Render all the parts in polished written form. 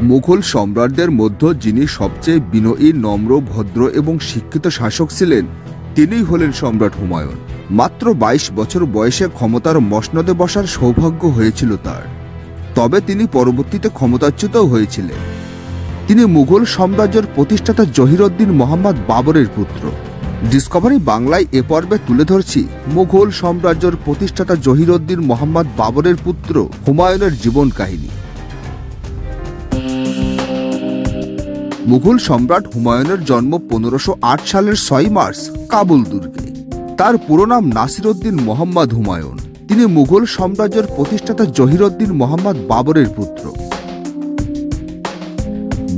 মুঘল সম্রাটদের মধ্যে যিনি সবচেয়ে বিনয়ী, নম্র, ভদ্র এবং শিক্ষিত শাসক ছিলেন তিনিই হলেন সম্রাট হুমায়ুন। মাত্র 22 বছর বয়সে ক্ষমতার মসনদে বসার সৌভাগ্য হয়েছিল তার। তবে তিনি পরবর্তীতে ক্ষমতাচ্যুতও হয়েছিলেন। তিনি মুঘল সাম্রাজ্যের প্রতিষ্ঠাতা জহিরউদ্দিন মোহাম্মদ বাবরের পুত্র। ডিসকভারি বাংলায় এ পর্বে তুলে ধরছি মুঘল সাম্রাজ্যের প্রতিষ্ঠাতা জহিরউদ্দিন মোহাম্মদ বাবরের পুত্র হুমায়ুনের জীবন কাহিনী। মুঘল সম্রাট হুমায়ুনের জন্ম 1508 সালের 6 মার্চ কাবুল দুর্গে। তার পুরো নাম নাসিরউদ্দিন মোহাম্মদ হুমায়ুন। তিনি মুঘল সাম্রাজ্যের প্রতিষ্ঠাতা জহিরউদ্দিন মোহাম্মদ বাবরের পুত্র।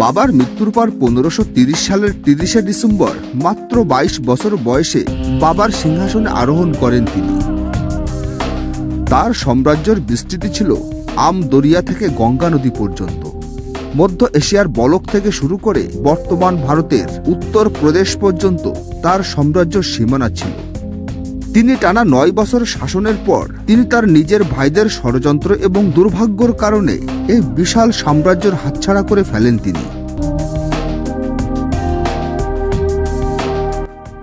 বাবার মৃত্যুর পর 1530 সালের 30শে ডিসেম্বর মাত্র 22 বছর বয়সে বাবার সিংহাসনে আরোহণ করেন তিনি। তার সাম্রাজ্যের বিস্তৃতি ছিল আমদরিয়া থেকে গঙ্গা নদী পর্যন্ত। মধ্য এশিয়ার বলক থেকে শুরু করে বর্তমান ভারতের উত্তর প্রদেশ পর্যন্ত তার সাম্রাজ্যের সীমানা ছিল। তিনি টানা 9 বছর শাসনের পর তিনি তার নিজের ভাইদের ষড়যন্ত্র এবং দুর্ভাগ্যের কারণে এই বিশাল সাম্রাজ্যের হাতছাড়া করে ফেলেন তিনি।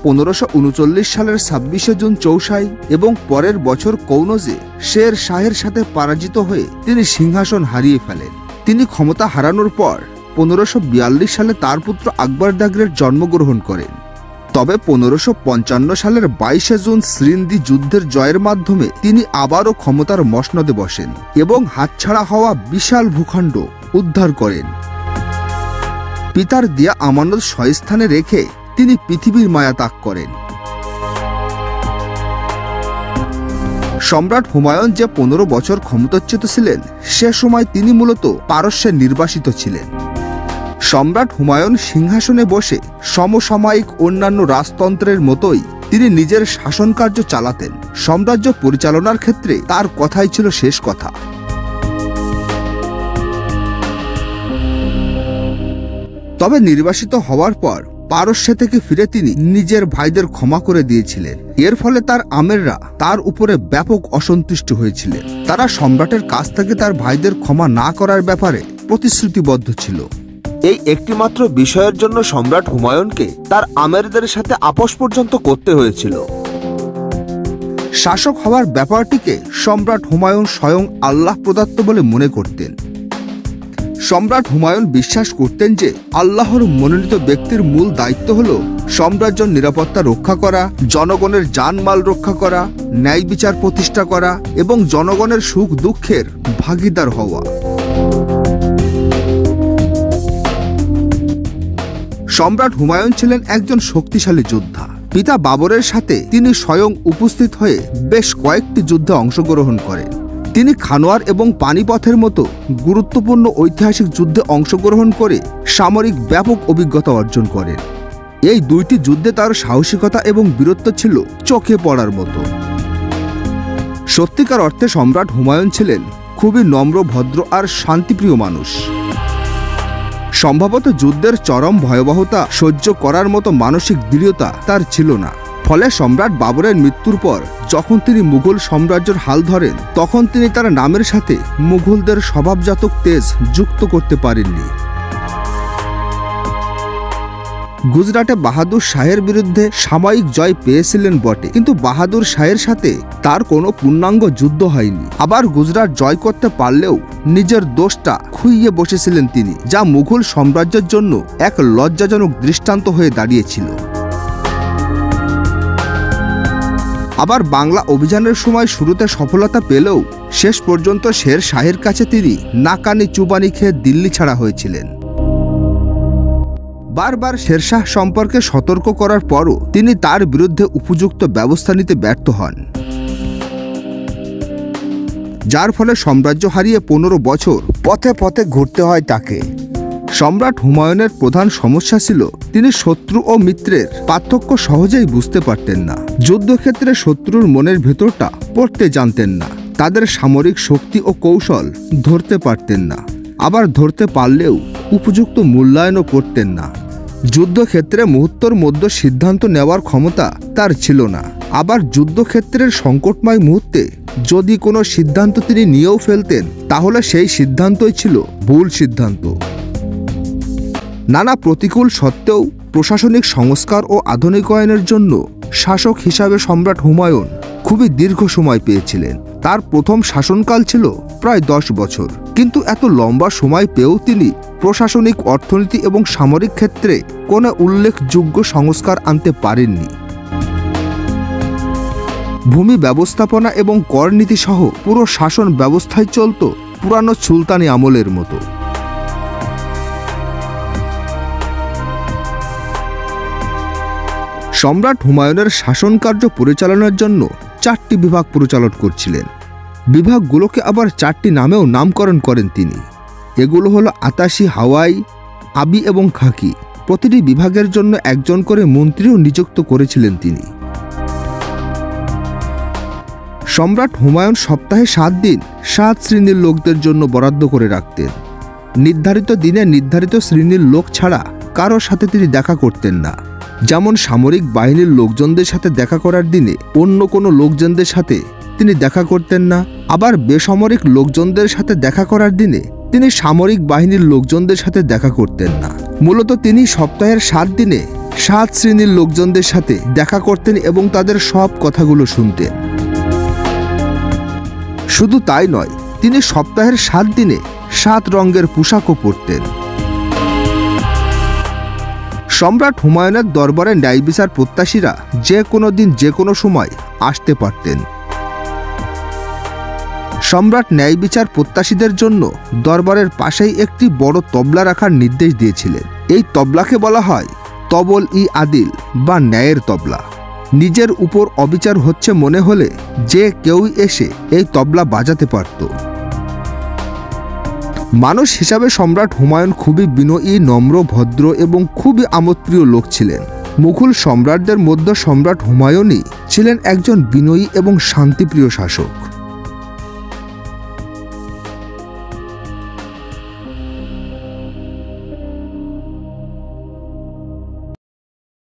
1539 সালের 26শে জুন চৌসাই এবং পরের বছর কনৌজে শের শাহের সাথে পরাজিত হয়ে তিনি সিংহাসন হারিয়ে ফেলেন। তিনি ক্ষমতা হারানোর পর 1542 সালে তার পুত্র আকবর দাগরের জন্মগ্রহণ করেন। তবে 1555 সালের 22শে জুন সিন্দি যুদ্ধের জয়ের মাধ্যমে তিনি আবারও ক্ষমতার মসনদে বসেন এবং হাতছাড়া হওয়া বিশাল ভূখণ্ড উদ্ধার করেন। পিতার দেয়া আমানত স্বস্থানে রেখে তিনি পৃথিবীর মায়া ত্যাগ করেন। সম্রাট হুমায়ুন যে 15 বছর ক্ষমতাচ্যুত ছিলেন সে সময় তিনি মূলত পারস্যে নির্বাসিত ছিলেন। সম্রাট হুমায়ুন সিংহাসনে বসে সমসাময়িক অন্যান্য রাজতন্ত্রের মতোই তিনি নিজের শাসনকার্য চালাতেন। সাম্রাজ্য পরিচালনার ক্ষেত্রে তার কথাই ছিল শেষ কথা। তবে নির্বাসিত হওয়ার পর পারস্য থেকে ফিরে তিনি নিজের ভাইদের ক্ষমা করে দিয়েছিলেন। এর ফলে তার আমেররা তার উপরে ব্যাপক অসন্তুষ্ট হয়েছিলেন। তারা সম্রাটের কাছ থেকে তার ভাইদের ক্ষমা না করার ব্যাপারে প্রতিশ্রুতিবদ্ধ ছিল। এই একটিমাত্র বিষয়ের জন্য সম্রাট হুমায়ুনকে তার আমেরদের সাথে আপোষ পর্যন্ত করতে হয়েছিল। শাসক হওয়ার ব্যাপারটিকে সম্রাট হুমায়ুন স্বয়ং আল্লাহ প্রদত্ত বলে মনে করতেন। সম্রাট হুমায়ুন বিশ্বাস করতেন যে আল্লাহর মনোনীত ব্যক্তির মূল দায়িত্ব হল সাম্রাজ্যের নিরাপত্তা রক্ষা করা, জনগণের জানমাল রক্ষা করা, ন্যায় বিচার প্রতিষ্ঠা করা এবং জনগণের সুখ দুঃখের ভাগিদার হওয়া। সম্রাট হুমায়ুন ছিলেন একজন শক্তিশালী যোদ্ধা। পিতা বাবরের সাথে তিনি স্বয়ং উপস্থিত হয়ে বেশ কয়েকটি যুদ্ধে অংশগ্রহণ করেন। তিনি খানোয়ার এবং পানিপথের মতো গুরুত্বপূর্ণ ঐতিহাসিক যুদ্ধে অংশগ্রহণ করে সামরিক ব্যাপক অভিজ্ঞতা অর্জন করেন। এই দুইটি যুদ্ধে তার সাহসিকতা এবং বীরত্ব ছিল চোখে পড়ার মতো। সত্যিকার অর্থে সম্রাট হুমায়ুন ছিলেন খুবই নম্র, ভদ্র আর শান্তিপ্রিয় মানুষ। সম্ভবত যুদ্ধের চরম ভয়াবহতা সহ্য করার মতো মানসিক দৃঢ়তা তার ছিল না। ফলে সম্রাট বাবরের মৃত্যুর পর যখন তিনি মুঘল সাম্রাজ্যের হাল ধরেন তখন তিনি তার নামের সাথে মুঘলদের স্বভাবজাতক তেজ যুক্ত করতে পারেননি। গুজরাটে বাহাদুর শাহের বিরুদ্ধে সাময়িক জয় পেয়েছিলেন বটে, কিন্তু বাহাদুর শাহের সাথে তার কোনো পূর্ণাঙ্গ যুদ্ধ হয়নি। আবার গুজরাট জয় করতে পারলেও নিজের দোষটা খুইয়ে বসেছিলেন তিনি, যা মুঘল সাম্রাজ্যের জন্য এক লজ্জাজনক দৃষ্টান্ত হয়ে দাঁড়িয়েছিল। আবার বাংলা অভিযানের সময় শুরুতে সফলতা পেলেও শেষ পর্যন্ত শের শাহের কাছে তিনি নাকানি চুবানি খেয়ে দিল্লি ছাড়া হয়েছিলেন। বারবার শেরশাহ সম্পর্কে সতর্ক করার পরও তিনি তার বিরুদ্ধে উপযুক্ত ব্যবস্থা নিতে ব্যর্থ হন, যার ফলে সাম্রাজ্য হারিয়ে 15 বছর পথে পথে ঘুরতে হয় তাকে। সম্রাট হুমায়ুনের প্রধান সমস্যা ছিল তিনি শত্রু ও মিত্রের পার্থক্য সহজেই বুঝতে পারতেন না। যুদ্ধক্ষেত্রে শত্রুর মনের ভেতরটা পড়তে জানতেন না। তাদের সামরিক শক্তি ও কৌশল ধরতে পারতেন না। আবার ধরতে পারলেও উপযুক্ত মূল্যায়নও করতেন না। যুদ্ধক্ষেত্রে মুহূর্তের মধ্যে সিদ্ধান্ত নেওয়ার ক্ষমতা তার ছিল না। আবার যুদ্ধক্ষেত্রের সংকটময় মুহূর্তে যদি কোনো সিদ্ধান্ত তিনি নিয়েও ফেলতেন তাহলে সেই সিদ্ধান্তই ছিল ভুল সিদ্ধান্ত। নানা প্রতিকূল সত্ত্বেও প্রশাসনিক সংস্কার ও আধুনিকায়নের জন্য শাসক হিসাবে সম্রাট হুমায়ুন খুবই দীর্ঘ সময় পেয়েছিলেন। তার প্রথম শাসনকাল ছিল প্রায় 10 বছর, কিন্তু এত লম্বা সময় পেয়েও তিনি প্রশাসনিক, অর্থনীতি এবং সামরিক ক্ষেত্রে কোনো উল্লেখযোগ্য সংস্কার আনতে পারেননি। ভূমি ব্যবস্থাপনা এবং কর নীতি সহ পুরো শাসন ব্যবস্থায় চলত পুরানো সুলতানি আমলের মতো। সম্রাট হুমায়ুনের শাসনকার্য পরিচালনার জন্য 4টি বিভাগ পরিচালনা করছিলেন। বিভাগগুলোকে আবার 4টি নামেও নামকরণ করেন তিনি। এগুলো হলো আতাশি, হাওয়াই, আবি এবং খাকি। প্রতিটি বিভাগের জন্য একজন করে মন্ত্রীও নিযুক্ত করেছিলেন তিনি। সম্রাট হুমায়ুন সপ্তাহে 7 দিন 7 শ্রেণীর লোকদের জন্য বরাদ্দ করে রাখতেন। নির্ধারিত দিনে নির্ধারিত শ্রেণীর লোক ছাড়া কারো সাথে তিনি দেখা করতেন না। যেমন সামরিক বাহিনীর লোকজনদের সাথে দেখা করার দিনে অন্য কোনো লোকজনদের সাথে তিনি দেখা করতেন না। আবার বেসামরিক লোকজনদের সাথে দেখা করার দিনে তিনি সামরিক বাহিনীর লোকজনদের সাথে দেখা করতেন না। মূলত তিনি সপ্তাহের 7 দিনে 7 শ্রেণীর লোকজনদের সাথে দেখা করতেন এবং তাদের সব কথাগুলো শুনতেন। শুধু তাই নয়, তিনি সপ্তাহের 7 দিনে 7 রঙের পোশাকও পরতেন। সম্রাট হুমায়ুনের দরবারে ন্যায় বিচার প্রত্যাশীরা যে কোনো দিন যে কোনো সময় আসতে পারতেন। সম্রাট ন্যায় বিচার প্রত্যাশীদের জন্য দরবারের পাশেই একটি বড় তবলা রাখার নির্দেশ দিয়েছিলেন। এই তবলাকে বলা হয় তবল-ই-আদিল বা ন্যায়ের তবলা। নিজের উপর অবিচার হচ্ছে মনে হলে যে কেউই এসে এই তবলা বাজাতে পারত। মানুষ হিসাবে সম্রাট হুমায়ুন খুবই বিনয়ী, নম্র, ভদ্র এবং খুবই আমোদপ্রিয় লোক ছিলেন। মুঘল সম্রাটদের মধ্যে সম্রাট হুমায়ুনই ছিলেন একজন বিনয়ী এবং শান্তিপ্রিয় শাসক।